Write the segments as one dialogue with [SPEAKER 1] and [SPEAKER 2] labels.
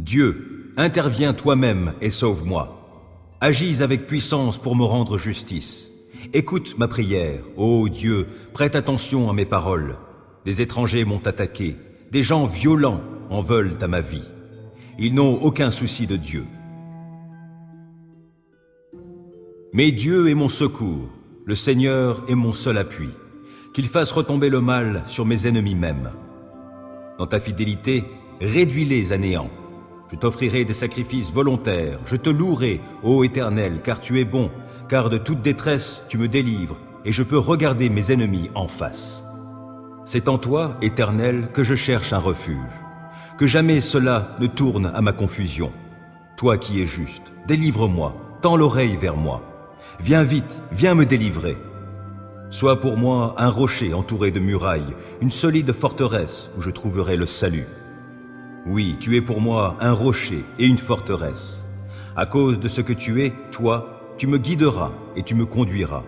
[SPEAKER 1] Dieu, interviens toi-même et sauve-moi. Agis avec puissance pour me rendre justice. Écoute ma prière, ô Dieu, prête attention à mes paroles. Des étrangers m'ont attaqué, des gens violents en veulent à ma vie. Ils n'ont aucun souci de Dieu. Mais Dieu est mon secours, le Seigneur est mon seul appui. Qu'il fasse retomber le mal sur mes ennemis même. Dans ta fidélité, réduis-les à néant. Je t'offrirai des sacrifices volontaires, je te louerai, ô Éternel, car tu es bon, car de toute détresse tu me délivres, et je peux regarder mes ennemis en face. C'est en toi, Éternel, que je cherche un refuge. Que jamais cela ne tourne à ma confusion. Toi qui es juste, délivre-moi, tends l'oreille vers moi. Viens vite, viens me délivrer. Sois pour moi un rocher entouré de murailles, une solide forteresse où je trouverai le salut. Oui, tu es pour moi un rocher et une forteresse. À cause de ce que tu es, toi, tu me guideras et tu me conduiras.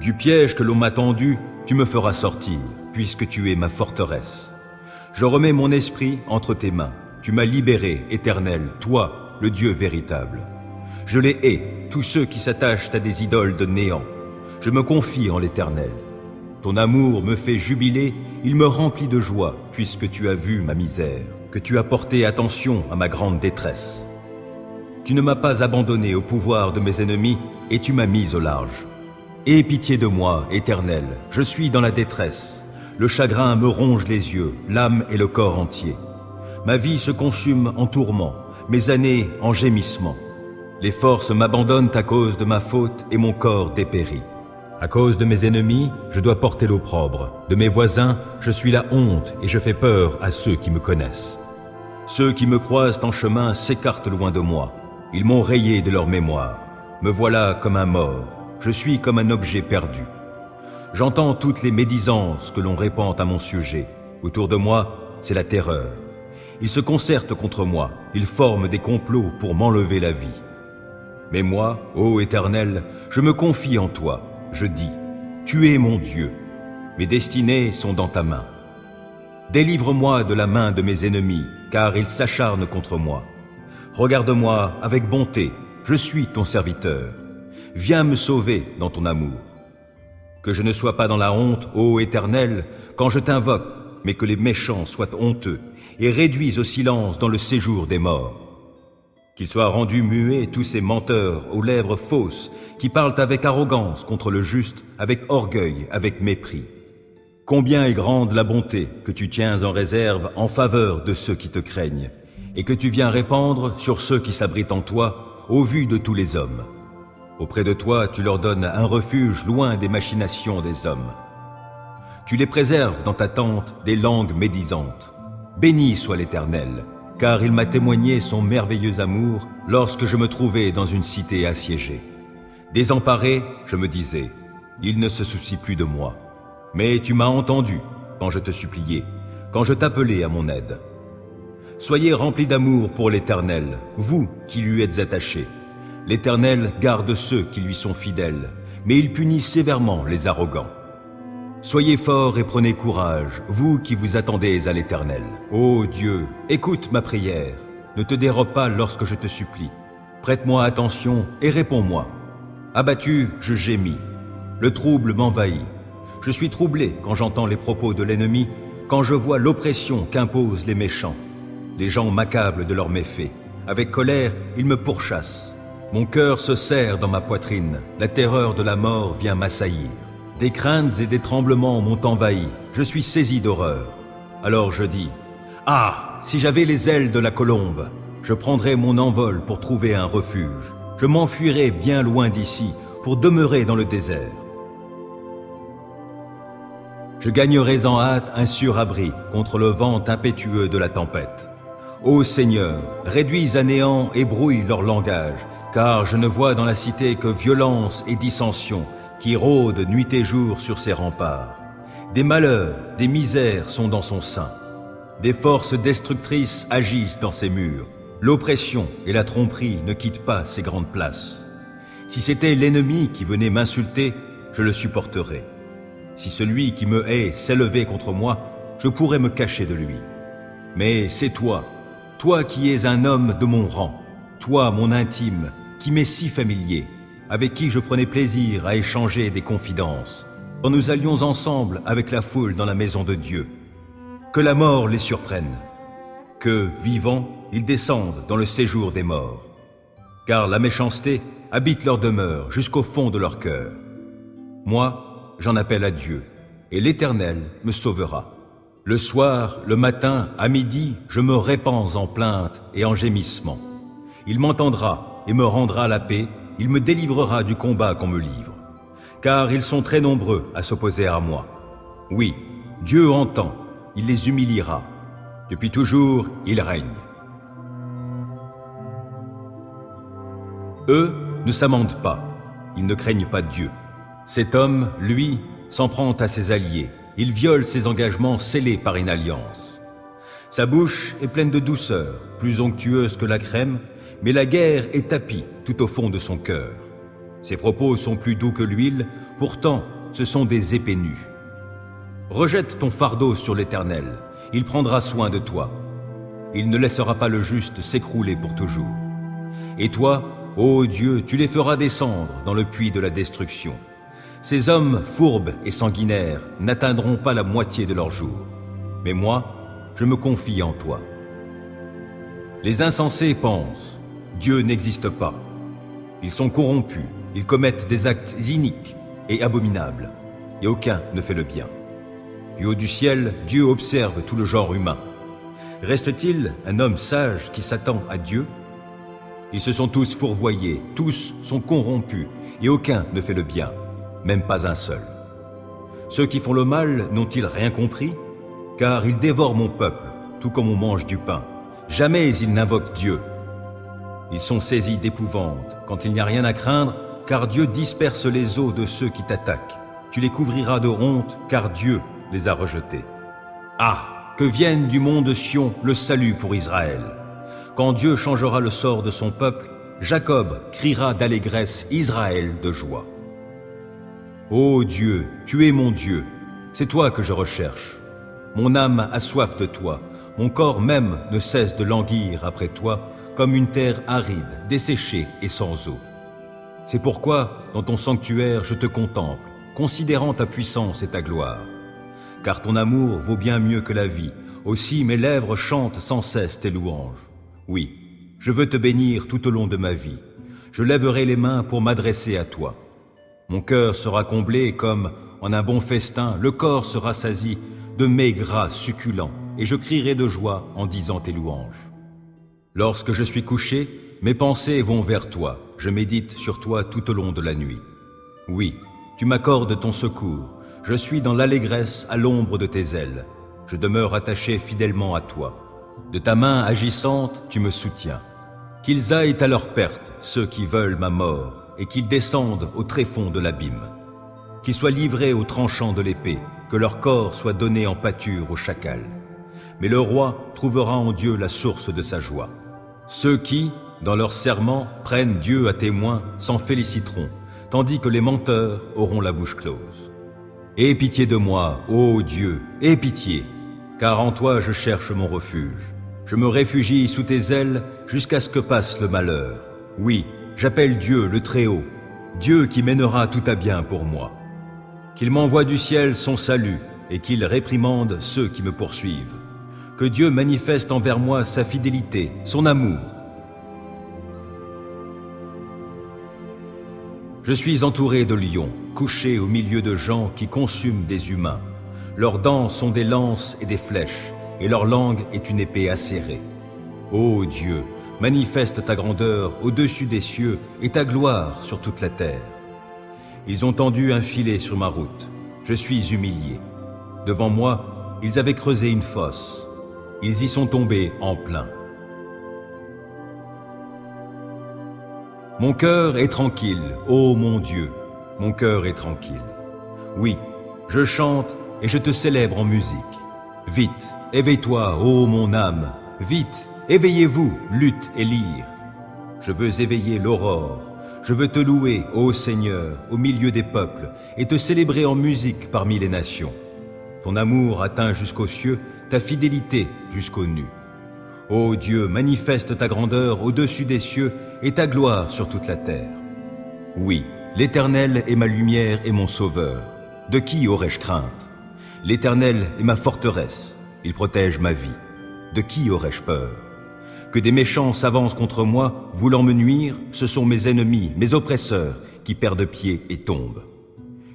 [SPEAKER 1] Du piège que l'on m'a tendu, tu me feras sortir, puisque tu es ma forteresse. Je remets mon esprit entre tes mains. Tu m'as libéré, Éternel, toi, le Dieu véritable. Je les hais, tous ceux qui s'attachent à des idoles de néant. Je me confie en l'Éternel. Ton amour me fait jubiler, il me remplit de joie, puisque tu as vu ma misère, que tu as porté attention à ma grande détresse. Tu ne m'as pas abandonné au pouvoir de mes ennemis, et tu m'as mis au large. Aie pitié de moi, Éternel, je suis dans la détresse. Le chagrin me ronge les yeux, l'âme et le corps entier. Ma vie se consume en tourments, mes années en gémissements. Les forces m'abandonnent à cause de ma faute et mon corps dépérit. À cause de mes ennemis, je dois porter l'opprobre. De mes voisins, je suis la honte et je fais peur à ceux qui me connaissent. Ceux qui me croisent en chemin s'écartent loin de moi. Ils m'ont rayé de leur mémoire. Me voilà comme un mort. Je suis comme un objet perdu. J'entends toutes les médisances que l'on répand à mon sujet. Autour de moi, c'est la terreur. Ils se concertent contre moi. Ils forment des complots pour m'enlever la vie. Mais moi, ô Éternel, je me confie en toi. Je dis, tu es mon Dieu. Mes destinées sont dans ta main. Délivre-moi de la main de mes ennemis, car ils s'acharnent contre moi. Regarde-moi avec bonté, je suis ton serviteur. Viens me sauver dans ton amour. Que je ne sois pas dans la honte, ô Éternel, quand je t'invoque, mais que les méchants soient honteux et réduits au silence dans le séjour des morts. Qu'ils soient rendus muets tous ces menteurs aux lèvres fausses qui parlent avec arrogance contre le juste, avec orgueil, avec mépris. Combien est grande la bonté que tu tiens en réserve en faveur de ceux qui te craignent et que tu viens répandre sur ceux qui s'abritent en toi au vu de tous les hommes. Auprès de toi, tu leur donnes un refuge loin des machinations des hommes. Tu les préserves dans ta tente des langues médisantes. Béni soit l'Éternel, car il m'a témoigné son merveilleux amour lorsque je me trouvais dans une cité assiégée. Désemparé, je me disais, il ne se soucie plus de moi. Mais tu m'as entendu quand je te suppliais, quand je t'appelais à mon aide. Soyez remplis d'amour pour l'Éternel, vous qui lui êtes attachés. L'Éternel garde ceux qui lui sont fidèles, mais il punit sévèrement les arrogants. Soyez forts et prenez courage, vous qui vous attendez à l'Éternel. Ô Dieu, écoute ma prière, ne te dérobe pas lorsque je te supplie. Prête-moi attention et réponds-moi. Abattu, je gémis. Le trouble m'envahit. Je suis troublé quand j'entends les propos de l'ennemi, quand je vois l'oppression qu'imposent les méchants. Les gens m'accablent de leurs méfaits. Avec colère, ils me pourchassent. Mon cœur se serre dans ma poitrine. La terreur de la mort vient m'assaillir. Des craintes et des tremblements m'ont envahi. Je suis saisi d'horreur. Alors je dis, « Ah, si j'avais les ailes de la colombe, je prendrais mon envol pour trouver un refuge. Je m'enfuirais bien loin d'ici pour demeurer dans le désert. Je gagnerais en hâte un sûr abri contre le vent impétueux de la tempête. Ô Seigneur, réduis à néant et brouille leur langage, car je ne vois dans la cité que violence et dissension qui rôdent nuit et jour sur ses remparts. Des malheurs, des misères sont dans son sein. Des forces destructrices agissent dans ses murs. L'oppression et la tromperie ne quittent pas ces grandes places. Si c'était l'ennemi qui venait m'insulter, je le supporterais. Si celui qui me hait s'élevait contre moi, je pourrais me cacher de lui. Mais c'est toi, toi qui es un homme de mon rang, toi mon intime, qui m'est si familier, avec qui je prenais plaisir à échanger des confidences, quand nous allions ensemble avec la foule dans la maison de Dieu. Que la mort les surprenne, que, vivants, ils descendent dans le séjour des morts, car la méchanceté habite leur demeure jusqu'au fond de leur cœur. Moi, j'en appelle à Dieu, et l'Éternel me sauvera. Le soir, le matin, à midi, je me répands en plaintes et en gémissements. Il m'entendra et me rendra la paix, il me délivrera du combat qu'on me livre. Car ils sont très nombreux à s'opposer à moi. Oui, Dieu entend, il les humiliera. Depuis toujours, il règne. Eux ne s'amendent pas, ils ne craignent pas Dieu. Cet homme, lui, s'en prend à ses alliés. Il viole ses engagements scellés par une alliance. Sa bouche est pleine de douceur, plus onctueuse que la crème, mais la guerre est tapie tout au fond de son cœur. Ses propos sont plus doux que l'huile, pourtant ce sont des épées nues. Rejette ton fardeau sur l'Éternel, il prendra soin de toi. Il ne laissera pas le juste s'écrouler pour toujours. Et toi, ô Dieu, tu les feras descendre dans le puits de la destruction. Ces hommes fourbes et sanguinaires n'atteindront pas la moitié de leur jour. Mais moi, je me confie en toi. Les insensés pensent, Dieu n'existe pas. Ils sont corrompus, ils commettent des actes iniques et abominables, et aucun ne fait le bien. Du haut du ciel, Dieu observe tout le genre humain. Reste-t-il un homme sage qui s'attend à Dieu? Ils se sont tous fourvoyés, tous sont corrompus, et aucun ne fait le bien, même pas un seul. Ceux qui font le mal n'ont-ils rien compris? Car ils dévorent mon peuple, tout comme on mange du pain. Jamais ils n'invoquent Dieu. Ils sont saisis d'épouvante quand il n'y a rien à craindre, car Dieu disperse les os de ceux qui t'attaquent. Tu les couvriras de honte, car Dieu les a rejetés. Ah, que vienne du mont de Sion le salut pour Israël. Quand Dieu changera le sort de son peuple, Jacob criera d'allégresse, Israël de joie. Ô Dieu, tu es mon Dieu, c'est toi que je recherche. Mon âme a soif de toi, mon corps même ne cesse de languir après toi, comme une terre aride, desséchée et sans eau. C'est pourquoi, dans ton sanctuaire, je te contemple, considérant ta puissance et ta gloire. Car ton amour vaut bien mieux que la vie, aussi mes lèvres chantent sans cesse tes louanges. Oui, je veux te bénir tout au long de ma vie. Je lèverai les mains pour m'adresser à toi. Mon cœur sera comblé comme, en un bon festin, le corps se rassasie de mets gras succulents, et je crierai de joie en disant tes louanges. Lorsque je suis couché, mes pensées vont vers toi, je médite sur toi tout au long de la nuit. Oui, tu m'accordes ton secours, je suis dans l'allégresse à l'ombre de tes ailes, je demeure attaché fidèlement à toi. De ta main agissante, tu me soutiens. Qu'ils aillent à leur perte, ceux qui veulent ma mort, et qu'ils descendent au tréfonds de l'abîme. Qu'ils soient livrés aux tranchants de l'épée, que leur corps soit donné en pâture aux chacals. Mais le roi trouvera en Dieu la source de sa joie. Ceux qui, dans leur serment, prennent Dieu à témoin s'en féliciteront, tandis que les menteurs auront la bouche close. Aie pitié de moi, ô Dieu, aie pitié, car en toi je cherche mon refuge. Je me réfugie sous tes ailes jusqu'à ce que passe le malheur. Oui, j'appelle Dieu le Très-Haut, Dieu qui mènera tout à bien pour moi. Qu'il m'envoie du ciel son salut et qu'il réprimande ceux qui me poursuivent. Que Dieu manifeste envers moi sa fidélité, son amour. Je suis entouré de lions, couché au milieu de gens qui consument des humains. Leurs dents sont des lances et des flèches, et leur langue est une épée acérée. Ô Dieu, manifeste ta grandeur au-dessus des cieux et ta gloire sur toute la terre. Ils ont tendu un filet sur ma route. Je suis humilié. Devant moi, ils avaient creusé une fosse. Ils y sont tombés en plein. Mon cœur est tranquille, ô mon Dieu, mon cœur est tranquille. Oui, je chante et je te célèbre en musique. Vite, éveille-toi, ô mon âme, vite, éveillez-vous, lutte et lyre. Je veux éveiller l'aurore, je veux te louer, ô Seigneur, au milieu des peuples, et te célébrer en musique parmi les nations. Ton amour atteint jusqu'aux cieux, ta fidélité jusqu'aux nues. Ô Dieu, manifeste ta grandeur au-dessus des cieux et ta gloire sur toute la terre. Oui, l'Éternel est ma lumière et mon sauveur. De qui aurais-je crainte? L'Éternel est ma forteresse, il protège ma vie. De qui aurais-je peur? Que des méchants s'avancent contre moi, voulant me nuire, ce sont mes ennemis, mes oppresseurs, qui perdent pied et tombent.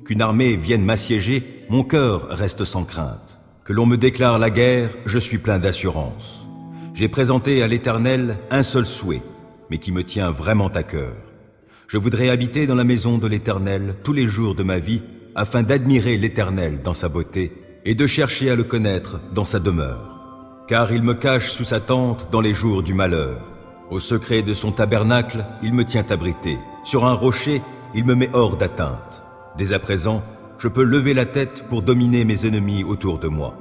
[SPEAKER 1] Qu'une armée vienne m'assiéger, mon cœur reste sans crainte. Que l'on me déclare la guerre, je suis plein d'assurance. J'ai présenté à l'Éternel un seul souhait, mais qui me tient vraiment à cœur. Je voudrais habiter dans la maison de l'Éternel tous les jours de ma vie, afin d'admirer l'Éternel dans sa beauté et de chercher à le connaître dans sa demeure. Car il me cache sous sa tente dans les jours du malheur. Au secret de son tabernacle, il me tient abrité. Sur un rocher, il me met hors d'atteinte. Dès à présent, je peux lever la tête pour dominer mes ennemis autour de moi.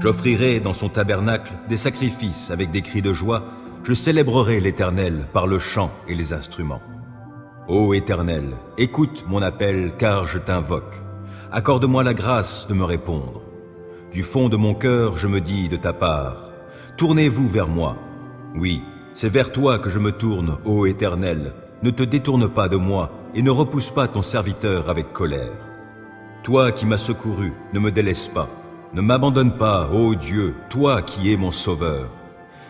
[SPEAKER 1] J'offrirai dans son tabernacle des sacrifices avec des cris de joie. Je célébrerai l'Éternel par le chant et les instruments. Ô Éternel, écoute mon appel car je t'invoque. Accorde-moi la grâce de me répondre. Du fond de mon cœur, je me dis de ta part, tournez-vous vers moi. Oui, c'est vers toi que je me tourne, ô Éternel. Ne te détourne pas de moi et ne repousse pas ton serviteur avec colère. Toi qui m'as secouru, ne me délaisse pas. Ne m'abandonne pas, ô Dieu, toi qui es mon sauveur.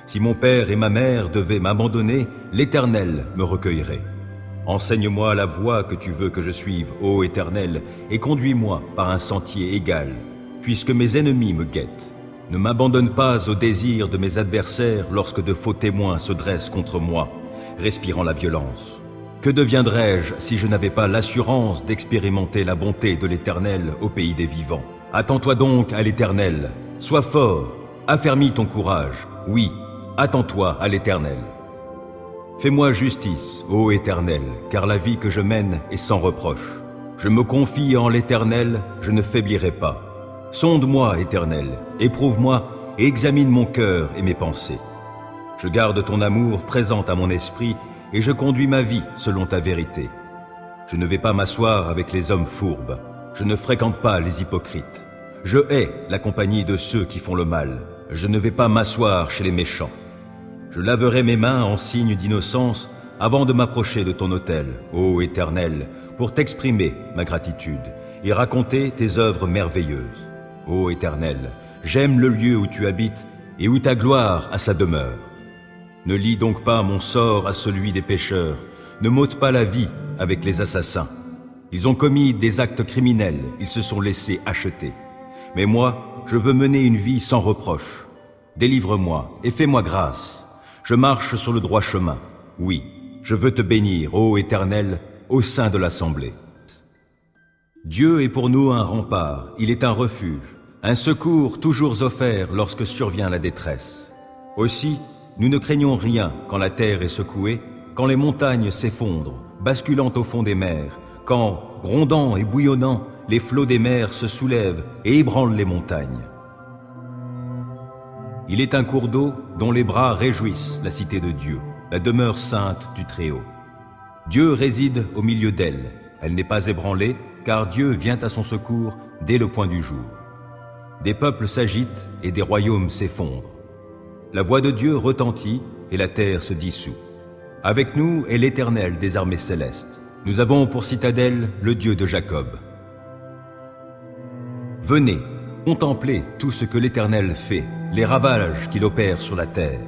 [SPEAKER 1] Si mon père et ma mère devaient m'abandonner, l'Éternel me recueillerait. Enseigne-moi la voie que tu veux que je suive, ô Éternel, et conduis-moi par un sentier égal, puisque mes ennemis me guettent. Ne m'abandonne pas au désir de mes adversaires lorsque de faux témoins se dressent contre moi, respirant la violence. Que deviendrais-je si je n'avais pas l'assurance d'expérimenter la bonté de l'Éternel au pays des vivants? Attends-toi donc à l'Éternel, sois fort, affermis ton courage, oui, attends-toi à l'Éternel. Fais-moi justice, ô Éternel, car la vie que je mène est sans reproche. Je me confie en l'Éternel, je ne faiblirai pas. Sonde-moi, Éternel, éprouve-moi et examine mon cœur et mes pensées. Je garde ton amour présent à mon esprit et je conduis ma vie selon ta vérité. Je ne vais pas m'asseoir avec les hommes fourbes. Je ne fréquente pas les hypocrites. Je hais la compagnie de ceux qui font le mal. Je ne vais pas m'asseoir chez les méchants. Je laverai mes mains en signe d'innocence avant de m'approcher de ton autel, ô Éternel, pour t'exprimer ma gratitude et raconter tes œuvres merveilleuses. Ô Éternel, j'aime le lieu où tu habites et où ta gloire a sa demeure. Ne lie donc pas mon sort à celui des pécheurs, ne m'ôte pas la vie avec les assassins. Ils ont commis des actes criminels, ils se sont laissés acheter. Mais moi, je veux mener une vie sans reproche. Délivre-moi et fais-moi grâce. Je marche sur le droit chemin. Oui, je veux te bénir, ô Éternel, au sein de l'assemblée. Dieu est pour nous un rempart, il est un refuge, un secours toujours offert lorsque survient la détresse. Aussi, nous ne craignons rien quand la terre est secouée, quand les montagnes s'effondrent, basculant au fond des mers, quand, grondant et bouillonnant, les flots des mers se soulèvent et ébranlent les montagnes. Il est un cours d'eau dont les bras réjouissent la cité de Dieu, la demeure sainte du Très-Haut. Dieu réside au milieu d'elle, elle n'est pas ébranlée, car Dieu vient à son secours dès le point du jour. Des peuples s'agitent et des royaumes s'effondrent. La voix de Dieu retentit et la terre se dissout. Avec nous est l'Éternel des armées célestes. Nous avons pour citadelle le Dieu de Jacob. Venez, contemplez tout ce que l'Éternel fait, les ravages qu'il opère sur la terre.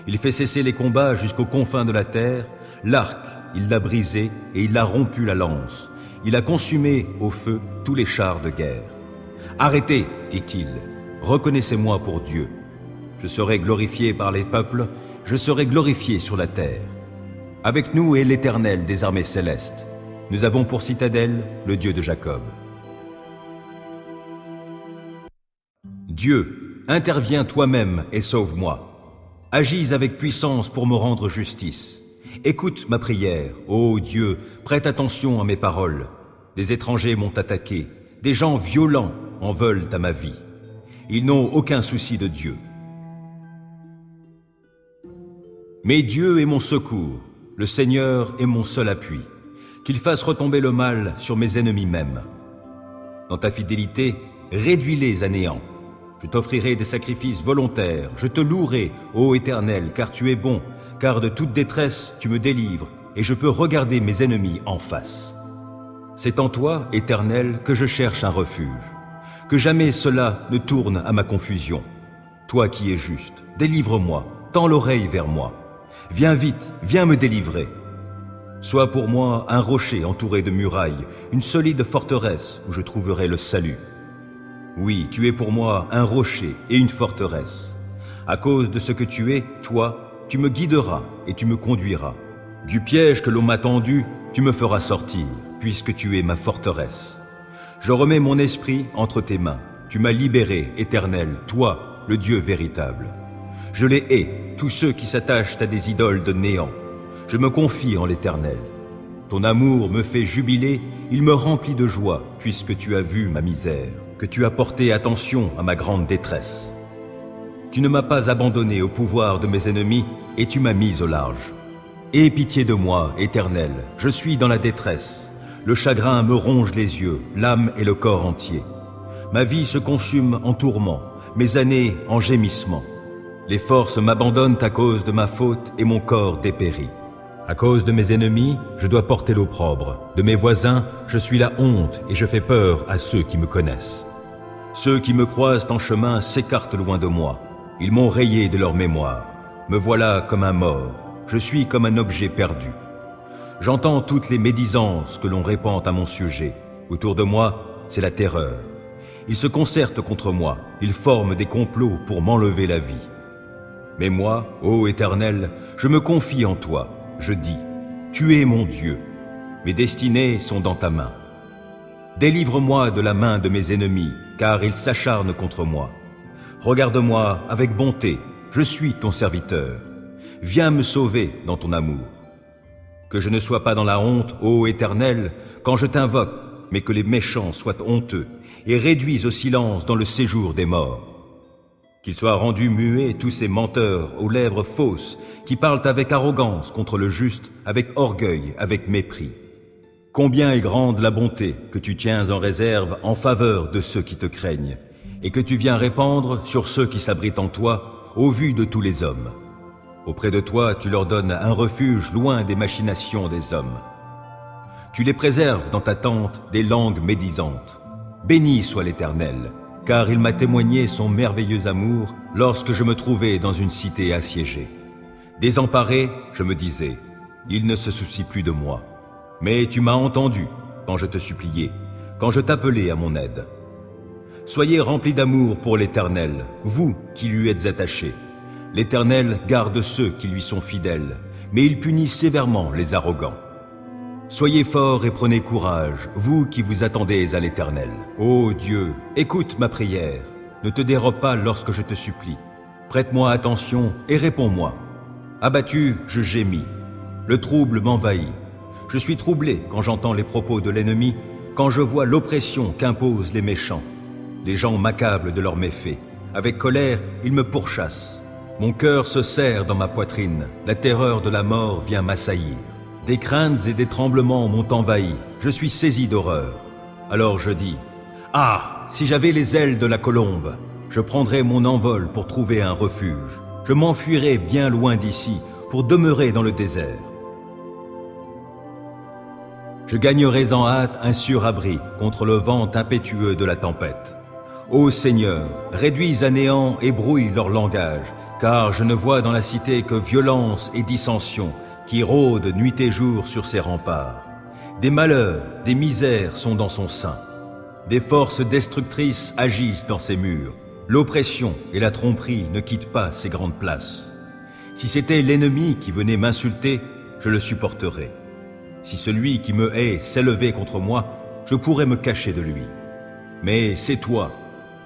[SPEAKER 1] Il fait cesser les combats jusqu'aux confins de la terre. L'arc, il l'a brisé et il a rompu la lance. Il a consumé au feu tous les chars de guerre. Arrêtez, dit-il, reconnaissez-moi pour Dieu. Je serai glorifié par les peuples, je serai glorifié sur la terre. Avec nous est l'Éternel des armées célestes. Nous avons pour citadelle le Dieu de Jacob. Dieu, interviens toi-même et sauve-moi. Agis avec puissance pour me rendre justice. Écoute ma prière, ô Dieu, prête attention à mes paroles. Des étrangers m'ont attaqué, des gens violents en veulent à ma vie. Ils n'ont aucun souci de Dieu. Mais Dieu est mon secours, le Seigneur est mon seul appui. Qu'il fasse retomber le mal sur mes ennemis même. Dans ta fidélité, réduis-les à néant. Je t'offrirai des sacrifices volontaires, je te louerai, ô Éternel, car tu es bon, car de toute détresse tu me délivres, et je peux regarder mes ennemis en face. C'est en toi, Éternel, que je cherche un refuge. Que jamais cela ne tourne à ma confusion. Toi qui es juste, délivre-moi, tends l'oreille vers moi. Viens vite, viens me délivrer. Sois pour moi un rocher entouré de murailles, une solide forteresse où je trouverai le salut. Oui, tu es pour moi un rocher et une forteresse. À cause de ce que tu es, toi, tu me guideras et tu me conduiras. Du piège que l'on m'a tendu, tu me feras sortir, puisque tu es ma forteresse. Je remets mon esprit entre tes mains. Tu m'as libéré, Éternel, toi, le Dieu véritable. Je les hais, tous ceux qui s'attachent à des idoles de néant. Je me confie en l'Éternel. Ton amour me fait jubiler, il me remplit de joie, puisque tu as vu ma misère, que tu as porté attention à ma grande détresse. Tu ne m'as pas abandonné au pouvoir de mes ennemis, et tu m'as mis au large. Aie pitié de moi, Éternel, je suis dans la détresse. Le chagrin me ronge les yeux, l'âme et le corps entier. Ma vie se consume en tourments, mes années en gémissements. Les forces m'abandonnent à cause de ma faute et mon corps dépérit. À cause de mes ennemis, je dois porter l'opprobre. De mes voisins, je suis la honte et je fais peur à ceux qui me connaissent. Ceux qui me croisent en chemin s'écartent loin de moi. Ils m'ont rayé de leur mémoire. Me voilà comme un mort. Je suis comme un objet perdu. J'entends toutes les médisances que l'on répand à mon sujet. Autour de moi, c'est la terreur. Ils se concertent contre moi. Ils forment des complots pour m'enlever la vie. Mais moi, ô Éternel, je me confie en toi. Je dis, tu es mon Dieu. Mes destinées sont dans ta main. Délivre-moi de la main de mes ennemis, car ils s'acharnent contre moi. Regarde-moi avec bonté, je suis ton serviteur. Viens me sauver dans ton amour. Que je ne sois pas dans la honte, ô Éternel, quand je t'invoque, mais que les méchants soient honteux et réduits au silence dans le séjour des morts. Qu'ils soient rendus muets tous ces menteurs aux lèvres fausses qui parlent avec arrogance contre le juste, avec orgueil, avec mépris. Combien est grande la bonté que tu tiens en réserve en faveur de ceux qui te craignent et que tu viens répandre sur ceux qui s'abritent en toi au vu de tous les hommes. Auprès de toi, tu leur donnes un refuge loin des machinations des hommes. Tu les préserves dans ta tente des langues médisantes. Béni soit l'Éternel, car il m'a témoigné son merveilleux amour lorsque je me trouvais dans une cité assiégée. Désemparé, je me disais, il ne se soucie plus de moi. Mais tu m'as entendu quand je te suppliais, quand je t'appelais à mon aide. Soyez remplis d'amour pour l'Éternel, vous qui lui êtes attachés. L'Éternel garde ceux qui lui sont fidèles, mais il punit sévèrement les arrogants. Soyez forts et prenez courage, vous qui vous attendez à l'Éternel. Ô Dieu, écoute ma prière, ne te dérobe pas lorsque je te supplie. Prête-moi attention et réponds-moi. Abattu, je gémis. Le trouble m'envahit. Je suis troublé quand j'entends les propos de l'ennemi, quand je vois l'oppression qu'imposent les méchants. Les gens m'accablent de leurs méfaits. Avec colère, ils me pourchassent. Mon cœur se serre dans ma poitrine. La terreur de la mort vient m'assaillir. Des craintes et des tremblements m'ont envahi. Je suis saisi d'horreur. Alors je dis, « Ah, si j'avais les ailes de la colombe, je prendrais mon envol pour trouver un refuge. Je m'enfuirais bien loin d'ici pour demeurer dans le désert. Je gagnerais en hâte un sûr abri contre le vent impétueux de la tempête. Ô Seigneur, réduis à néant et brouille leur langage, car je ne vois dans la cité que violence et dissension qui rôdent nuit et jour sur ses remparts. Des malheurs, des misères sont dans son sein. Des forces destructrices agissent dans ses murs. L'oppression et la tromperie ne quittent pas ces grandes places. Si c'était l'ennemi qui venait m'insulter, je le supporterais. Si celui qui me hait s'élevait contre moi, je pourrais me cacher de lui. Mais c'est toi,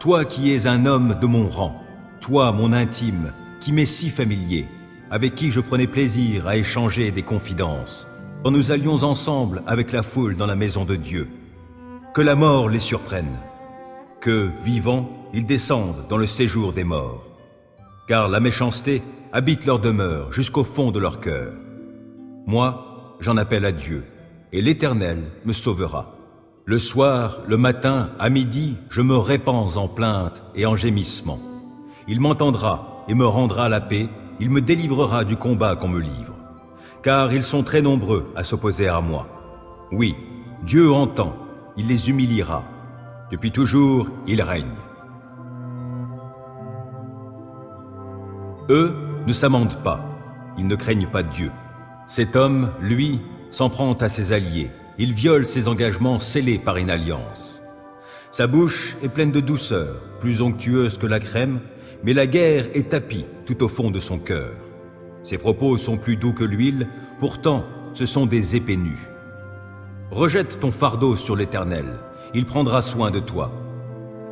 [SPEAKER 1] toi qui es un homme de mon rang, toi mon intime, qui m'est si familier, avec qui je prenais plaisir à échanger des confidences, quand nous allions ensemble avec la foule dans la maison de Dieu. Que la mort les surprenne, que, vivants, ils descendent dans le séjour des morts. Car la méchanceté habite leur demeure jusqu'au fond de leur cœur. Moi, j'en appelle à Dieu, et l'Éternel me sauvera. Le soir, le matin, à midi, je me répands en plaintes et en gémissements. Il m'entendra et me rendra la paix, il me délivrera du combat qu'on me livre. Car ils sont très nombreux à s'opposer à moi. Oui, Dieu entend, il les humiliera. Depuis toujours, il règne. Eux ne s'amendent pas, ils ne craignent pas Dieu. Cet homme, lui, s'en prend à ses alliés. Il viole ses engagements scellés par une alliance. Sa bouche est pleine de douceur, plus onctueuse que la crème, mais la guerre est tapie tout au fond de son cœur. Ses propos sont plus doux que l'huile, pourtant ce sont des épées nues. Rejette ton fardeau sur l'Éternel, il prendra soin de toi.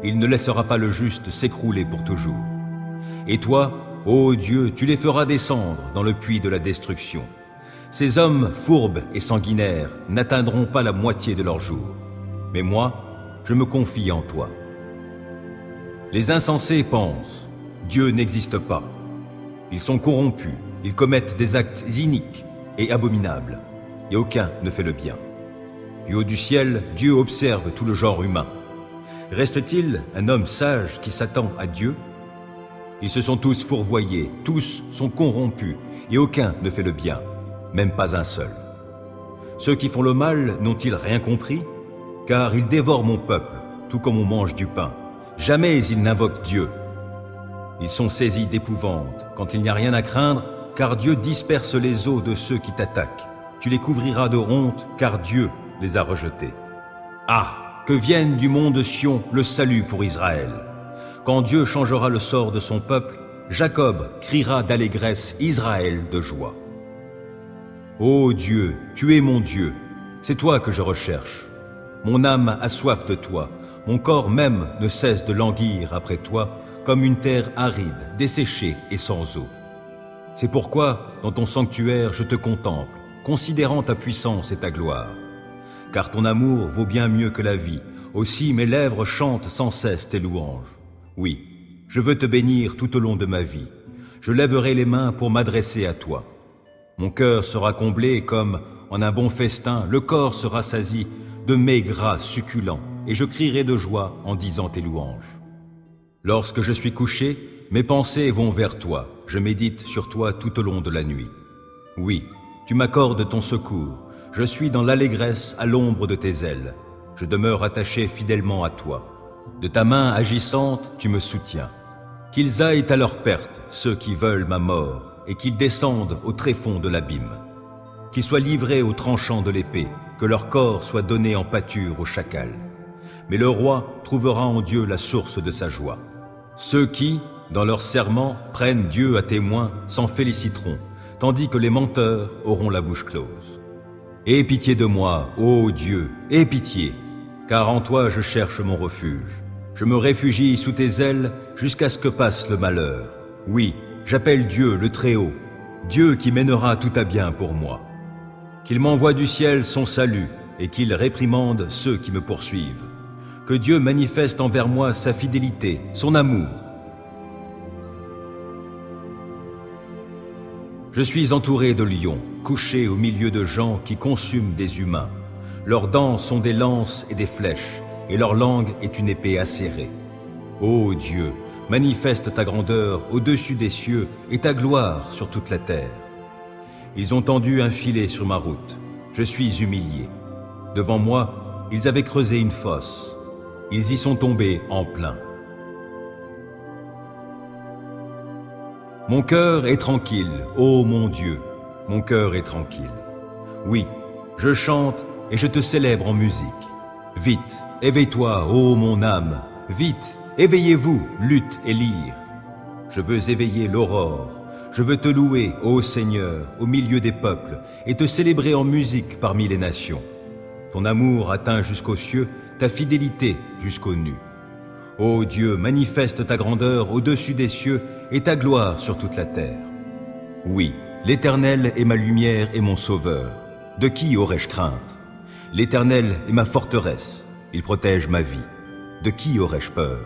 [SPEAKER 1] Il ne laissera pas le juste s'écrouler pour toujours. Et toi, ô Dieu, tu les feras descendre dans le puits de la destruction. Ces hommes fourbes et sanguinaires n'atteindront pas la moitié de leur jour. Mais moi, je me confie en toi. Les insensés pensent, Dieu n'existe pas. Ils sont corrompus, ils commettent des actes iniques et abominables, et aucun ne fait le bien. Du haut du ciel, Dieu observe tout le genre humain. Reste-t-il un homme sage qui s'attend à Dieu? Ils se sont tous fourvoyés, tous sont corrompus, et aucun ne fait le bien. Même pas un seul. Ceux qui font le mal n'ont-ils rien compris? Car ils dévorent mon peuple, tout comme on mange du pain. Jamais ils n'invoquent Dieu. Ils sont saisis d'épouvante quand il n'y a rien à craindre, car Dieu disperse les os de ceux qui t'attaquent. Tu les couvriras de honte, car Dieu les a rejetés. Ah, que vienne du mont de Sion le salut pour Israël. Quand Dieu changera le sort de son peuple, Jacob criera d'allégresse, Israël de joie. Ô Dieu, tu es mon Dieu, c'est toi que je recherche. Mon âme a soif de toi, mon corps même ne cesse de languir après toi, comme une terre aride, desséchée et sans eau. C'est pourquoi, dans ton sanctuaire, je te contemple, considérant ta puissance et ta gloire. Car ton amour vaut bien mieux que la vie, aussi mes lèvres chantent sans cesse tes louanges. Oui, je veux te bénir tout au long de ma vie. Je lèverai les mains pour m'adresser à toi. Mon cœur sera comblé comme, en un bon festin, le corps se rassasie de mets gras succulents, et je crierai de joie en disant tes louanges. Lorsque je suis couché, mes pensées vont vers toi, je médite sur toi tout au long de la nuit. Oui, tu m'accordes ton secours, je suis dans l'allégresse à l'ombre de tes ailes, je demeure attaché fidèlement à toi. De ta main agissante, tu me soutiens. Qu'ils aillent à leur perte, ceux qui veulent ma mort, et qu'ils descendent au tréfonds de l'abîme. Qu'ils soient livrés aux tranchants de l'épée, que leur corps soit donné en pâture au chacal. Mais le roi trouvera en Dieu la source de sa joie. Ceux qui, dans leur serment, prennent Dieu à témoin s'en féliciteront, tandis que les menteurs auront la bouche close. Aie pitié de moi, ô Dieu, aie pitié, car en toi je cherche mon refuge. Je me réfugie sous tes ailes jusqu'à ce que passe le malheur. Oui, j'appelle Dieu le Très-Haut, Dieu qui mènera tout à bien pour moi. Qu'il m'envoie du ciel son salut et qu'il réprimande ceux qui me poursuivent. Que Dieu manifeste envers moi sa fidélité, son amour. Je suis entouré de lions, couché au milieu de gens qui consument des humains. Leurs dents sont des lances et des flèches, et leur langue est une épée acérée. Ô Dieu, manifeste ta grandeur au-dessus des cieux et ta gloire sur toute la terre. Ils ont tendu un filet sur ma route. Je suis humilié. Devant moi, ils avaient creusé une fosse. Ils y sont tombés en plein. Mon cœur est tranquille, ô mon Dieu, mon cœur est tranquille. Oui, je chante et je te célèbre en musique. Vite, éveille-toi, ô mon âme, vite, éveillez-vous, lutte et lyre. Je veux éveiller l'aurore, je veux te louer, ô Seigneur, au milieu des peuples, et te célébrer en musique parmi les nations. Ton amour atteint jusqu'aux cieux, ta fidélité jusqu'aux nues. Ô Dieu, manifeste ta grandeur au-dessus des cieux et ta gloire sur toute la terre. Oui, l'Éternel est ma lumière et mon sauveur. De qui aurais-je crainte? L'Éternel est ma forteresse, il protège ma vie. De qui aurais-je peur?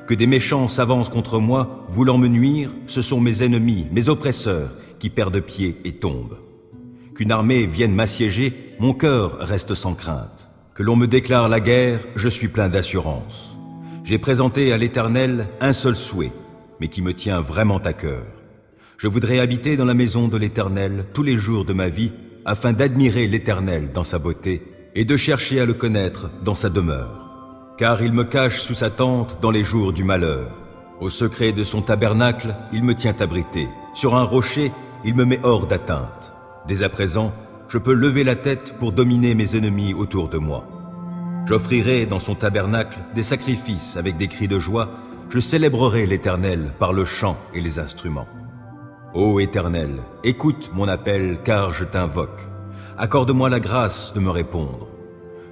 [SPEAKER 1] Que des méchants s'avancent contre moi, voulant me nuire, ce sont mes ennemis, mes oppresseurs, qui perdent pied et tombent. Qu'une armée vienne m'assiéger, mon cœur reste sans crainte, Que l'on me déclare la guerre, je suis plein d'assurance. J'ai présenté à l'Éternel un seul souhait, mais qui me tient vraiment à cœur. Je voudrais habiter dans la maison de l'Éternel tous les jours de ma vie, afin d'admirer l'Éternel dans sa beauté et de chercher à le connaître dans sa demeure. Car il me cache sous sa tente dans les jours du malheur. Au secret de son tabernacle, il me tient abrité. Sur un rocher, il me met hors d'atteinte. Dès à présent, je peux lever la tête pour dominer mes ennemis autour de moi. J'offrirai dans son tabernacle des sacrifices avec des cris de joie. Je célébrerai l'Éternel par le chant et les instruments. Ô Éternel, écoute mon appel car je t'invoque. Accorde-moi la grâce de me répondre.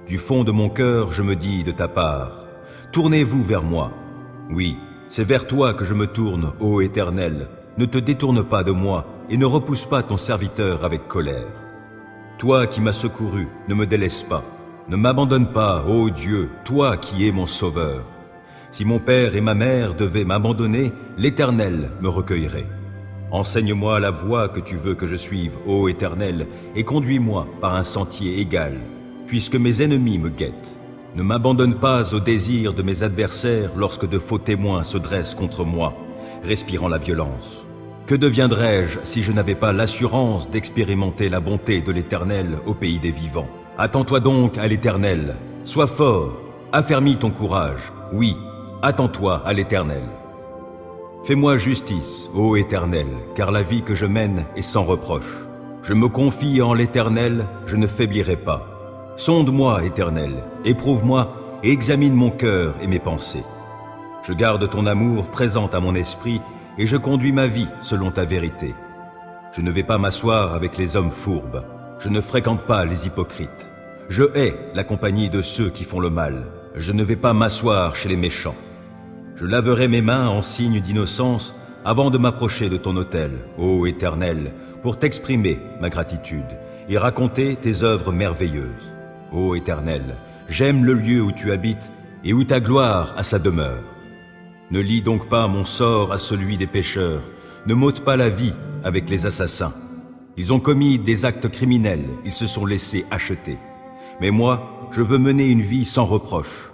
[SPEAKER 1] Du fond de mon cœur, je me dis de ta part, tournez-vous vers moi. Oui, c'est vers toi que je me tourne, ô Éternel. Ne te détourne pas de moi et ne repousse pas ton serviteur avec colère. Toi qui m'as secouru, ne me délaisse pas. Ne m'abandonne pas, ô Dieu, toi qui es mon sauveur. Si mon père et ma mère devaient m'abandonner, l'Éternel me recueillerait. Enseigne-moi la voie que tu veux que je suive, ô Éternel, et conduis-moi par un sentier égal, puisque mes ennemis me guettent. Ne m'abandonne pas au désir de mes adversaires lorsque de faux témoins se dressent contre moi, respirant la violence. Que deviendrais-je si je n'avais pas l'assurance d'expérimenter la bonté de l'Éternel au pays des vivants? Attends-toi donc à l'Éternel, sois fort, affermis ton courage, oui, attends-toi à l'Éternel. Fais-moi justice, ô Éternel, car la vie que je mène est sans reproche. Je me confie en l'Éternel, je ne faiblirai pas. Sonde-moi, Éternel, éprouve-moi et examine mon cœur et mes pensées. Je garde ton amour présent à mon esprit et je conduis ma vie selon ta vérité. Je ne vais pas m'asseoir avec les hommes fourbes. Je ne fréquente pas les hypocrites. Je hais la compagnie de ceux qui font le mal. Je ne vais pas m'asseoir chez les méchants. Je laverai mes mains en signe d'innocence avant de m'approcher de ton autel, ô Éternel, pour t'exprimer ma gratitude et raconter tes œuvres merveilleuses. Ô Éternel, j'aime le lieu où tu habites et où ta gloire a sa demeure. Ne lie donc pas mon sort à celui des pécheurs, ne m'ôte pas la vie avec les assassins. Ils ont commis des actes criminels, ils se sont laissés acheter. Mais moi, je veux mener une vie sans reproche.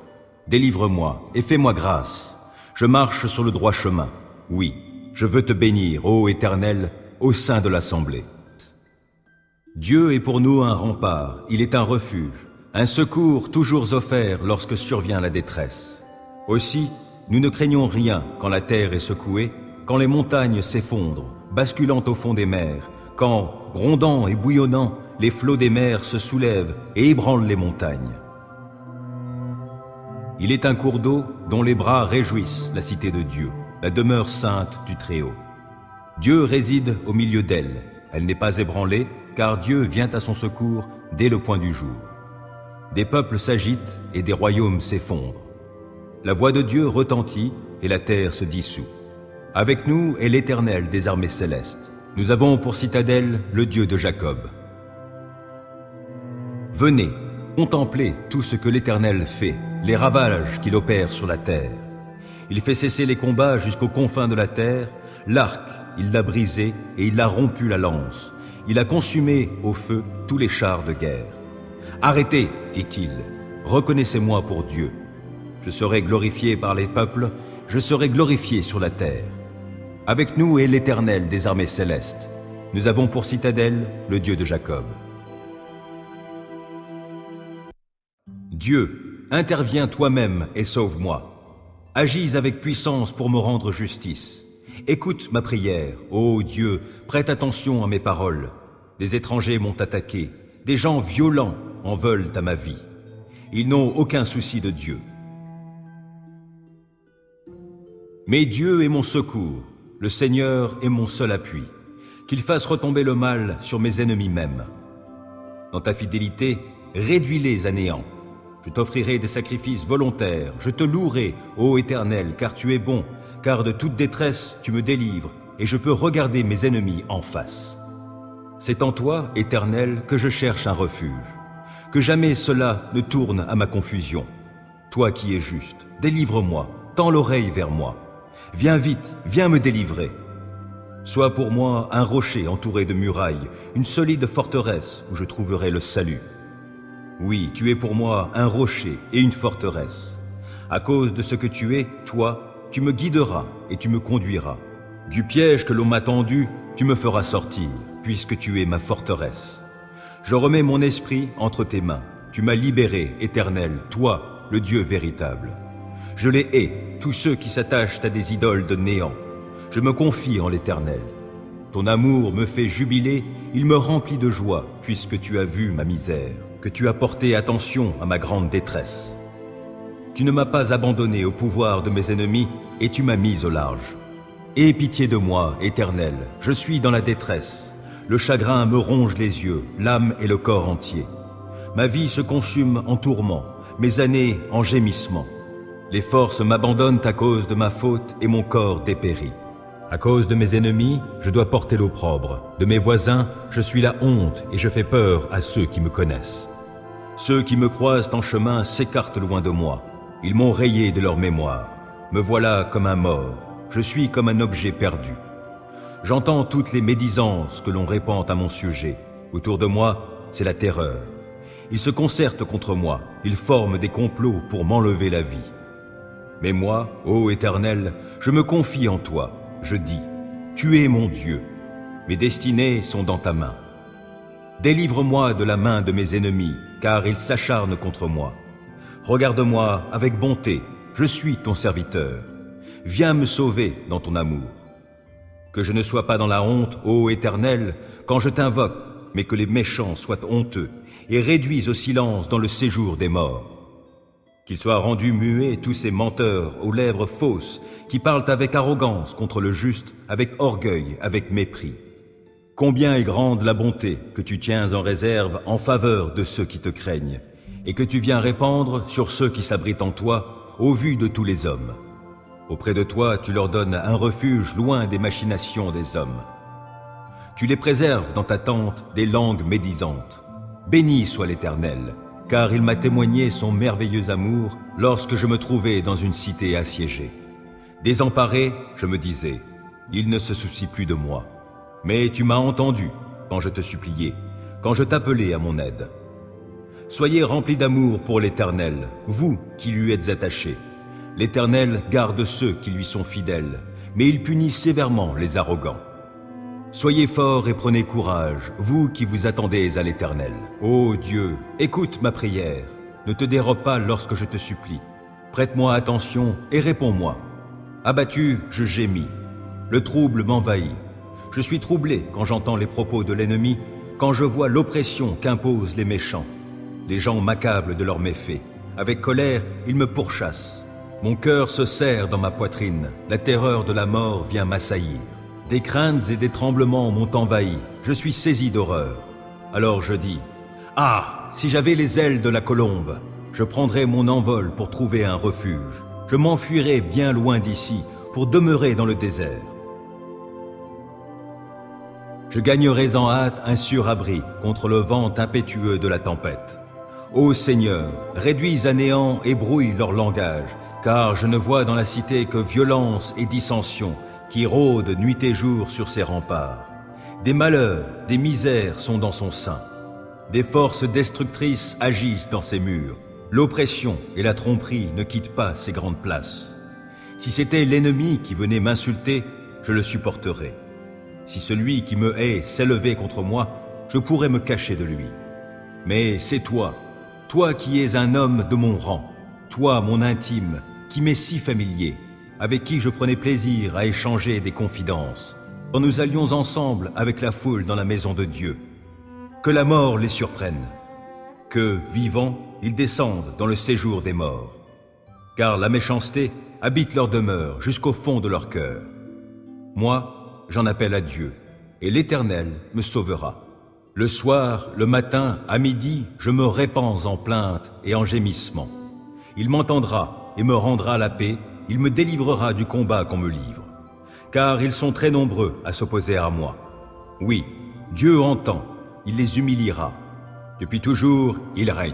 [SPEAKER 1] Délivre-moi et fais-moi grâce. Je marche sur le droit chemin. Oui, je veux te bénir, ô Éternel, au sein de l'assemblée. Dieu est pour nous un rempart, il est un refuge, un secours toujours offert lorsque survient la détresse. Aussi, nous ne craignons rien quand la terre est secouée, quand les montagnes s'effondrent, basculant au fond des mers, quand, grondant et bouillonnant, les flots des mers se soulèvent et ébranlent les montagnes. Il est un cours d'eau dont les bras réjouissent la cité de Dieu, la demeure sainte du Très-Haut. Dieu réside au milieu d'elle, elle n'est pas ébranlée, car Dieu vient à son secours dès le point du jour. Des peuples s'agitent et des royaumes s'effondrent. La voix de Dieu retentit et la terre se dissout. Avec nous est l'Éternel des armées célestes. Nous avons pour citadelle le Dieu de Jacob. Venez, contemplez tout ce que l'Éternel fait, les ravages qu'il opère sur la terre. Il fait cesser les combats jusqu'aux confins de la terre. L'arc, il l'a brisé et il a rompu la lance. Il a consumé au feu tous les chars de guerre. Arrêtez, dit-il, reconnaissez-moi pour Dieu. Je serai glorifié par les peuples, je serai glorifié sur la terre. Avec nous est l'Éternel des armées célestes. Nous avons pour citadelle le Dieu de Jacob. Dieu, interviens toi-même et sauve-moi. Agis avec puissance pour me rendre justice. Écoute ma prière, ô Dieu, prête attention à mes paroles. Des étrangers m'ont attaqué, des gens violents en veulent à ma vie. Ils n'ont aucun souci de Dieu. Mais Dieu est mon secours, le Seigneur est mon seul appui. Qu'il fasse retomber le mal sur mes ennemis même. Dans ta fidélité, réduis-les à néant. Je t'offrirai des sacrifices volontaires, je te louerai, ô Éternel, car tu es bon, car de toute détresse tu me délivres, et je peux regarder mes ennemis en face. C'est en toi, Éternel, que je cherche un refuge. Que jamais cela ne tourne à ma confusion. Toi qui es juste, délivre-moi, tends l'oreille vers moi. Viens vite, viens me délivrer. Sois pour moi un rocher entouré de murailles, une solide forteresse où je trouverai le salut. Oui, tu es pour moi un rocher et une forteresse. À cause de ce que tu es, toi, tu me guideras et tu me conduiras. Du piège que l'on m'a tendu, tu me feras sortir, puisque tu es ma forteresse. Je remets mon esprit entre tes mains. Tu m'as libéré, Éternel, toi, le Dieu véritable. Je les hais, tous ceux qui s'attachent à des idoles de néant. Je me confie en l'Éternel. Ton amour me fait jubiler, il me remplit de joie, puisque tu as vu ma misère, que tu as porté attention à ma grande détresse. Tu ne m'as pas abandonné au pouvoir de mes ennemis, et tu m'as mis au large. Aie pitié de moi, Éternel, je suis dans la détresse. Le chagrin me ronge les yeux, l'âme et le corps entier. Ma vie se consume en tourments, mes années en gémissements. Les forces m'abandonnent à cause de ma faute et mon corps dépérit. À cause de mes ennemis, je dois porter l'opprobre. De mes voisins, je suis la honte et je fais peur à ceux qui me connaissent. Ceux qui me croisent en chemin s'écartent loin de moi. Ils m'ont rayé de leur mémoire. Me voilà comme un mort. Je suis comme un objet perdu. J'entends toutes les médisances que l'on répand à mon sujet. Autour de moi, c'est la terreur. Ils se concertent contre moi. Ils forment des complots pour m'enlever la vie. Mais moi, ô Éternel, je me confie en toi. Je dis, tu es mon Dieu. Mes destinées sont dans ta main. Délivre-moi de la main de mes ennemis, car ils s'acharnent contre moi. Regarde-moi avec bonté, je suis ton serviteur. Viens me sauver dans ton amour. Que je ne sois pas dans la honte, ô Éternel, quand je t'invoque, mais que les méchants soient honteux et réduits au silence dans le séjour des morts. Qu'ils soient rendus muets tous ces menteurs aux lèvres fausses qui parlent avec arrogance contre le juste, avec orgueil, avec mépris. Combien est grande la bonté que tu tiens en réserve en faveur de ceux qui te craignent et que tu viens répandre sur ceux qui s'abritent en toi au vu de tous les hommes. Auprès de toi, tu leur donnes un refuge loin des machinations des hommes. Tu les préserves dans ta tente des langues médisantes. Béni soit l'Éternel, car il m'a témoigné son merveilleux amour lorsque je me trouvais dans une cité assiégée. Désemparé, je me disais, il ne se soucie plus de moi. Mais tu m'as entendu quand je te suppliais, quand je t'appelais à mon aide. Soyez remplis d'amour pour l'Éternel, vous qui lui êtes attachés. L'Éternel garde ceux qui lui sont fidèles, mais il punit sévèrement les arrogants. Soyez forts et prenez courage, vous qui vous attendez à l'Éternel. Ô Dieu, écoute ma prière, ne te dérobe pas lorsque je te supplie. Prête-moi attention et réponds-moi. Abattu, je gémis. Le trouble m'envahit. Je suis troublé quand j'entends les propos de l'ennemi, quand je vois l'oppression qu'imposent les méchants. Les gens m'accablent de leurs méfaits. Avec colère, ils me pourchassent. Mon cœur se serre dans ma poitrine. La terreur de la mort vient m'assaillir. Des craintes et des tremblements m'ont envahi. Je suis saisi d'horreur. Alors je dis, « Ah, si j'avais les ailes de la colombe, je prendrais mon envol pour trouver un refuge. Je m'enfuirais bien loin d'ici pour demeurer dans le désert. Je gagnerais en hâte un sûr abri contre le vent impétueux de la tempête. Ô Seigneur, réduis à néant et brouille leur langage, car je ne vois dans la cité que violence et dissension qui rôdent nuit et jour sur ses remparts. Des malheurs, des misères sont dans son sein. Des forces destructrices agissent dans ses murs. L'oppression et la tromperie ne quittent pas ces grandes places. Si c'était l'ennemi qui venait m'insulter, je le supporterais. Si celui qui me hait s'élevait contre moi, je pourrais me cacher de lui. Mais c'est toi, toi qui es un homme de mon rang, toi mon intime, qui m'est si familier, avec qui je prenais plaisir à échanger des confidences, quand nous allions ensemble avec la foule dans la maison de Dieu. Que la mort les surprenne, que, vivants, ils descendent dans le séjour des morts. Car la méchanceté habite leur demeure jusqu'au fond de leur cœur. Moi, j'en appelle à Dieu, et l'Éternel me sauvera. Le soir, le matin, à midi, je me répands en plaintes et en gémissements. Il m'entendra et me rendra la paix, il me délivrera du combat qu'on me livre. Car ils sont très nombreux à s'opposer à moi. Oui, Dieu entend, il les humiliera. Depuis toujours, il règne.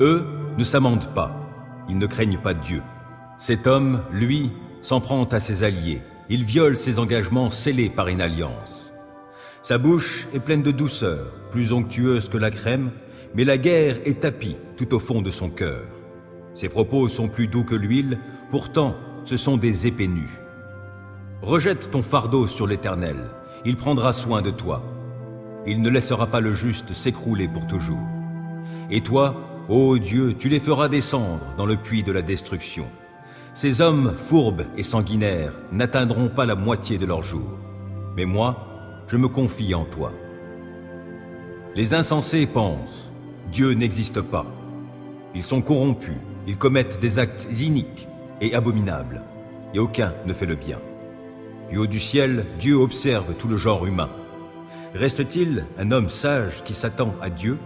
[SPEAKER 1] Eux ne s'amendent pas, ils ne craignent pas Dieu. Cet homme, lui, s'en prend à ses alliés. Il viole ses engagements scellés par une alliance. Sa bouche est pleine de douceur, plus onctueuse que la crème, mais la guerre est tapie tout au fond de son cœur. Ses propos sont plus doux que l'huile, pourtant ce sont des épées nues. Rejette ton fardeau sur l'Éternel, il prendra soin de toi. Il ne laissera pas le juste s'écrouler pour toujours. Et toi, ô Dieu, tu les feras descendre dans le puits de la destruction. Ces hommes fourbes et sanguinaires n'atteindront pas la moitié de leur jour. Mais moi, je me confie en toi. Les insensés pensent, Dieu n'existe pas. Ils sont corrompus, ils commettent des actes iniques et abominables, et aucun ne fait le bien. Du haut du ciel, Dieu observe tout le genre humain. Reste-t-il un homme sage qui s'attend à Dieu?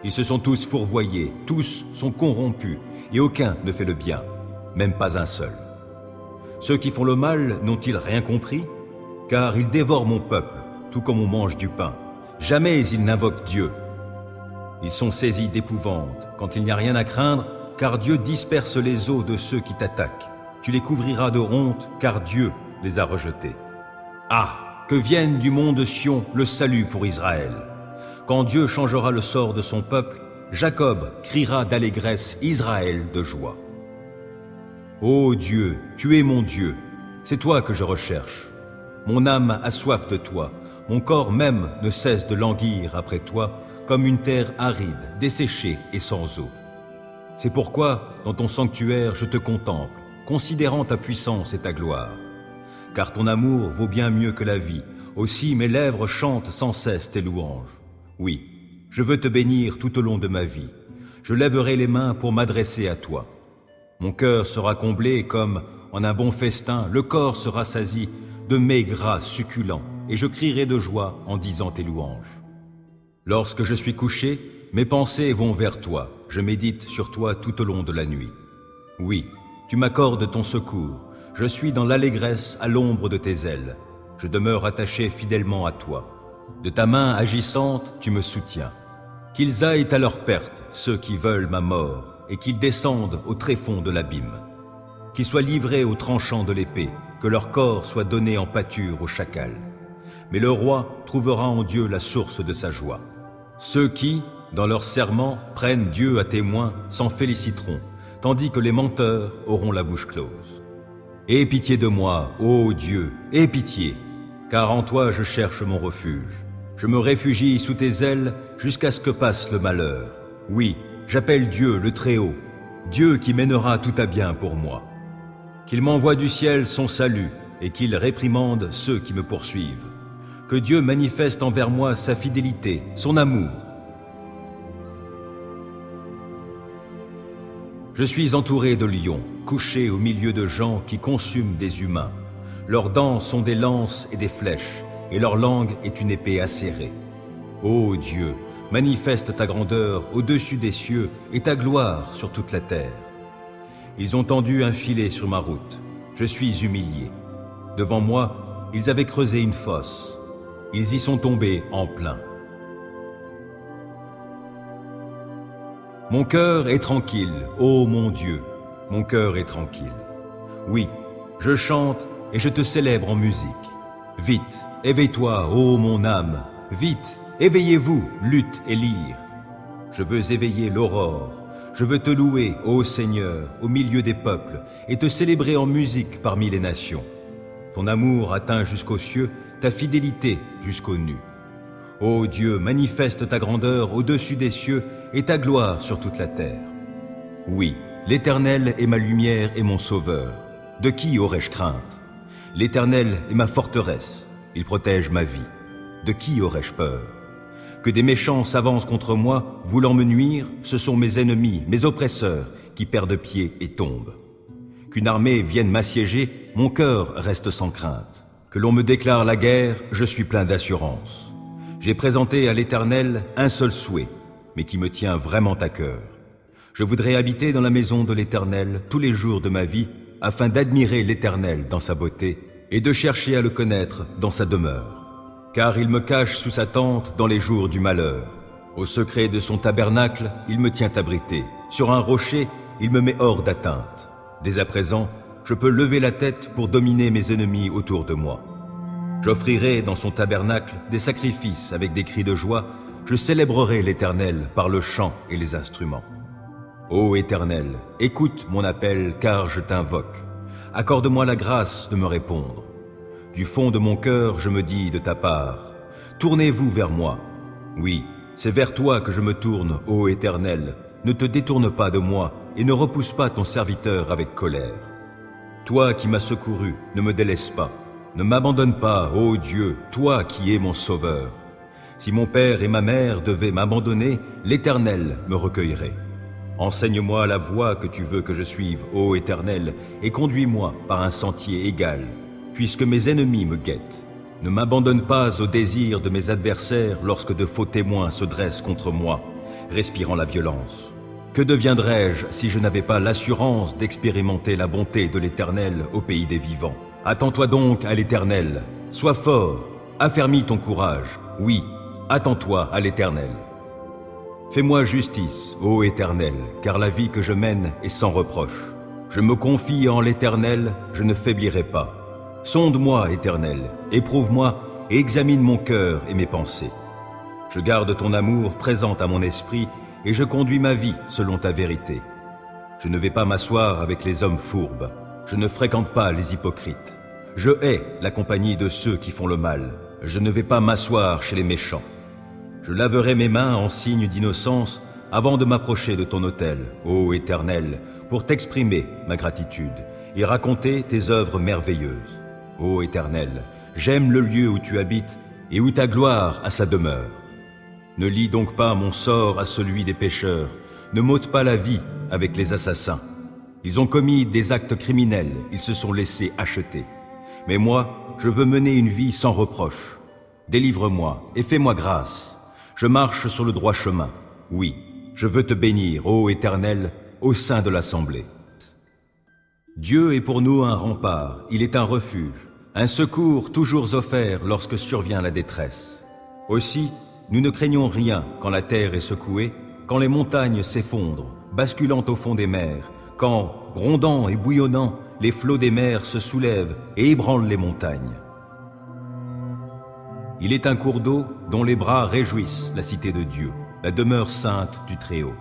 [SPEAKER 1] Ils se sont tous fourvoyés, tous sont corrompus, et aucun ne fait le bien, même pas un seul. Ceux qui font le mal n'ont-ils rien compris? Car ils dévorent mon peuple, tout comme on mange du pain. Jamais ils n'invoquent Dieu. Ils sont saisis d'épouvante quand il n'y a rien à craindre, car Dieu disperse les os de ceux qui t'attaquent. Tu les couvriras de honte, car Dieu les a rejetés. Ah! Que vienne du mont de Sion le salut pour Israël. Quand Dieu changera le sort de son peuple, Jacob criera d'allégresse, Israël de joie. Ô Dieu, tu es mon Dieu, c'est toi que je recherche. Mon âme a soif de toi, mon corps même ne cesse de languir après toi, comme une terre aride, desséchée et sans eau. C'est pourquoi, dans ton sanctuaire, je te contemple, considérant ta puissance et ta gloire. Car ton amour vaut bien mieux que la vie, aussi mes lèvres chantent sans cesse tes louanges. Oui, je veux te bénir tout au long de ma vie. Je lèverai les mains pour m'adresser à toi. Mon cœur sera comblé comme, en un bon festin, le corps se rassasie de mets gras succulents, et je crierai de joie en disant tes louanges. Lorsque je suis couché, mes pensées vont vers toi, je médite sur toi tout au long de la nuit. Oui, tu m'accordes ton secours, je suis dans l'allégresse à l'ombre de tes ailes, je demeure attaché fidèlement à toi. De ta main agissante, tu me soutiens. Qu'ils aillent à leur perte, ceux qui veulent ma mort, et qu'ils descendent au tréfonds de l'abîme. Qu'ils soient livrés au tranchant de l'épée, que leur corps soit donné en pâture au chacal. Mais le roi trouvera en Dieu la source de sa joie. Ceux qui, dans leur serment, prennent Dieu à témoin, s'en féliciteront, tandis que les menteurs auront la bouche close. Aie pitié de moi, ô Dieu, aie pitié, car en toi je cherche mon refuge. Je me réfugie sous tes ailes jusqu'à ce que passe le malheur. Oui, j'appelle Dieu le Très-Haut, Dieu qui mènera tout à bien pour moi. Qu'il m'envoie du ciel son salut et qu'il réprimande ceux qui me poursuivent. Que Dieu manifeste envers moi sa fidélité, son amour. Je suis entouré de lions, couché au milieu de gens qui consument des humains. Leurs dents sont des lances et des flèches, et leur langue est une épée acérée. Ô Dieu, manifeste ta grandeur au-dessus des cieux et ta gloire sur toute la terre. Ils ont tendu un filet sur ma route. Je suis humilié. Devant moi, ils avaient creusé une fosse. Ils y sont tombés en plein. Mon cœur est tranquille, ô mon Dieu, mon cœur est tranquille. Oui, je chante et je te célèbre en musique. Vite, éveille-toi, ô mon âme, vite, éveillez-vous, lutte et lyre. Je veux éveiller l'aurore, je veux te louer, ô Seigneur, au milieu des peuples, et te célébrer en musique parmi les nations. Ton amour atteint jusqu'aux cieux, ta fidélité jusqu'aux nues. Ô Dieu, manifeste ta grandeur au-dessus des cieux et ta gloire sur toute la terre. Oui, l'Éternel est ma lumière et mon sauveur. De qui aurais-je crainte? L'Éternel est ma forteresse, il protège ma vie. De qui aurais-je peur? Que des méchants s'avancent contre moi, voulant me nuire, ce sont mes ennemis, mes oppresseurs, qui perdent pied et tombent. Qu'une armée vienne m'assiéger, mon cœur reste sans crainte. Que l'on me déclare la guerre, je suis plein d'assurance. J'ai présenté à l'Éternel un seul souhait, mais qui me tient vraiment à cœur. Je voudrais habiter dans la maison de l'Éternel tous les jours de ma vie, afin d'admirer l'Éternel dans sa beauté et de chercher à le connaître dans sa demeure. Car il me cache sous sa tente dans les jours du malheur. Au secret de son tabernacle, il me tient abrité. Sur un rocher, il me met hors d'atteinte. Dès à présent, je peux lever la tête pour dominer mes ennemis autour de moi. J'offrirai dans son tabernacle des sacrifices avec des cris de joie, je célébrerai l'Éternel par le chant et les instruments. Ô Éternel, écoute mon appel car je t'invoque. Accorde-moi la grâce de me répondre. Du fond de mon cœur, je me dis de ta part, tournez-vous vers moi. Oui, c'est vers toi que je me tourne, ô Éternel. Ne te détourne pas de moi et ne repousse pas ton serviteur avec colère. Toi qui m'as secouru, ne me délaisse pas. Ne m'abandonne pas, ô Dieu, toi qui es mon sauveur. Si mon père et ma mère devaient m'abandonner, l'Éternel me recueillerait. Enseigne-moi la voie que tu veux que je suive, ô Éternel, et conduis-moi par un sentier égal, puisque mes ennemis me guettent. Ne m'abandonne pas au désir de mes adversaires lorsque de faux témoins se dressent contre moi, respirant la violence. Que deviendrais-je si je n'avais pas l'assurance d'expérimenter la bonté de l'Éternel au pays des vivants? Attends-toi donc à l'Éternel, sois fort, affermis ton courage, oui, attends-toi à l'Éternel. Fais-moi justice, ô Éternel, car la vie que je mène est sans reproche. Je me confie en l'Éternel, je ne faiblirai pas. Sonde-moi, Éternel, éprouve-moi et examine mon cœur et mes pensées. Je garde ton amour présent à mon esprit et je conduis ma vie selon ta vérité. Je ne vais pas m'asseoir avec les hommes fourbes, je ne fréquente pas les hypocrites. Je hais la compagnie de ceux qui font le mal, je ne vais pas m'asseoir chez les méchants. Je laverai mes mains en signe d'innocence avant de m'approcher de ton autel, ô Éternel, pour t'exprimer ma gratitude et raconter tes œuvres merveilleuses. Ô Éternel, j'aime le lieu où tu habites et où ta gloire a sa demeure. Ne lie donc pas mon sort à celui des pécheurs, ne m'ôte pas la vie avec les assassins. Ils ont commis des actes criminels, ils se sont laissés acheter. Mais moi, je veux mener une vie sans reproche. Délivre-moi et fais-moi grâce. Je marche sur le droit chemin. Oui, je veux te bénir, ô Éternel, au sein de l'assemblée. Dieu est pour nous un rempart, il est un refuge, un secours toujours offert lorsque survient la détresse. Aussi, nous ne craignons rien quand la terre est secouée, quand les montagnes s'effondrent, basculant au fond des mers, quand, grondant et bouillonnant, les flots des mers se soulèvent et ébranlent les montagnes. Il est un cours d'eau dont les bras réjouissent la cité de Dieu, la demeure sainte du Très-Haut.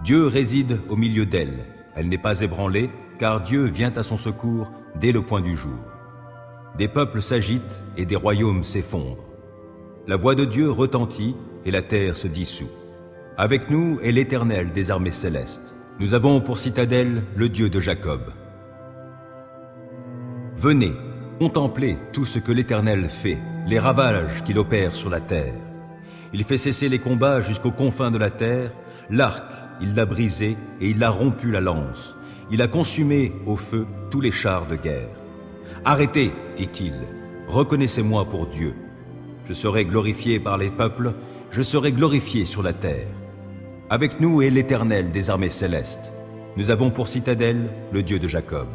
[SPEAKER 1] Dieu réside au milieu d'elle, elle n'est pas ébranlée, car Dieu vient à son secours dès le point du jour. Des peuples s'agitent et des royaumes s'effondrent. La voix de Dieu retentit et la terre se dissout. Avec nous est l'Éternel des armées célestes. Nous avons pour citadelle le Dieu de Jacob. Venez, contemplez tout ce que l'Éternel fait, les ravages qu'il opère sur la terre. Il fait cesser les combats jusqu'aux confins de la terre. L'arc, il l'a brisé et il a rompu la lance. Il a consumé au feu tous les chars de guerre. Arrêtez, dit-il, reconnaissez-moi pour Dieu. Je serai glorifié par les peuples, je serai glorifié sur la terre. Avec nous est l'Éternel des armées célestes. Nous avons pour citadelle le Dieu de Jacob.